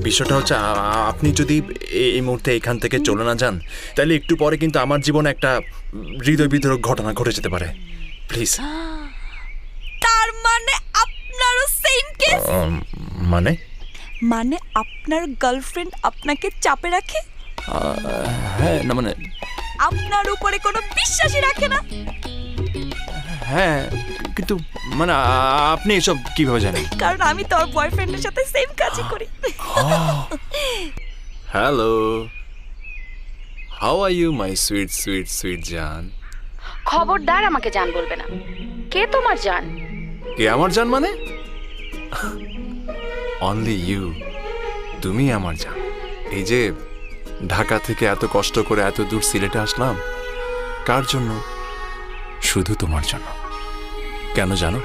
বিষয়টা হচ্ছে আপনি যদি এই মুহূর্তে এখান থেকে চলে না যান, তাহলে একটু পরে কিন্তু আমার জীবনে একটা হৃদয় বিদারক ঘটনা ঘটে যেতে পারে। প্লিজ। তার মানে আপনারও সেম কেস? মানে মানে আপনার গার্লফ্রেন্ড আপনাকে চাপে রাখে? হ্যাঁ, না মানে আপনার উপরে কোনো বিশ্বাসই রাখে না? হ্যাঁ, কিন্তু মানে আপনি এসব কিভাবে জানেন? কারণ আমি তোর বয়ফ্রেন্ডের সাথে সেম কাজই করি। Hello, how are you my sweet sweet sweet জান? খবরদার আমাকে জান বলবে না। কে তোমার জান? কে আমার জান মানে? অনলি ইউ, তুমি আমার জান। এই যে ঢাকা থেকে এত কষ্ট করে এত দূর সিলেটে আসলাম, কার জন্য? শুধু তোমার জন্য। কেন জানো?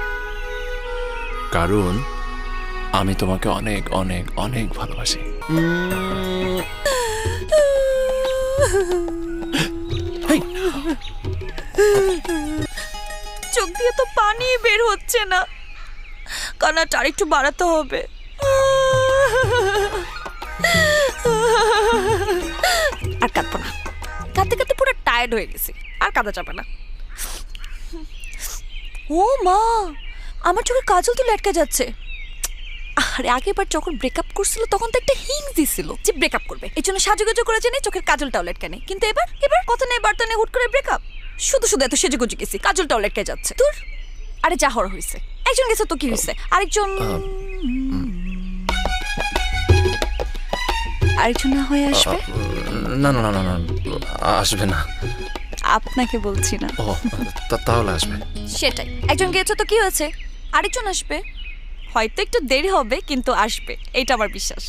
কারণ আমি তোমাকে অনেক অনেক অনেক ভালোবাসি। চোখ দিয়ে তো পানি বের হচ্ছে না, কান্নাটা আরেকটু বাড়াতে হবে। আর কাঁদবো না, কাঁদতে কাঁদতে পুরো টায়ার্ড হয়ে গেছি, আর কাঁদা যাবে না। ও মা, আমার চোখে কাজল তো লটকে যাচ্ছে। আরে আগেবার যখন ব্রেকআপ করছিল তখন তো একটা হিংস দিছিল যে ব্রেকআপ করবে, এই জন্য সাজুগুজু করে জেনে চোখের কাজলটাও লটকে নেই। কিন্তু এবার এবার কথা নেই বার্তা নেই, হুট করে ব্রেকআপ। শুধু শুধু এত সেজেগুজু গেছি, কাজলটাও লটকে যাচ্ছে। তোর আরে যা হওয়ার হয়েছে, একজন গেছে তো কি হয়েছে, আরেকজন আরেকজন না হয়ে আসবে। না না না না না, আসবে না। আপনাকে বলছি না। ও, তাহলে আসবে। সেটাই, একজন গেছে তো কি হয়েছে, আরেকজন আসবে। হয়তো একটু দেরি হবে কিন্তু আসবে, এইটা আমার বিশ্বাস।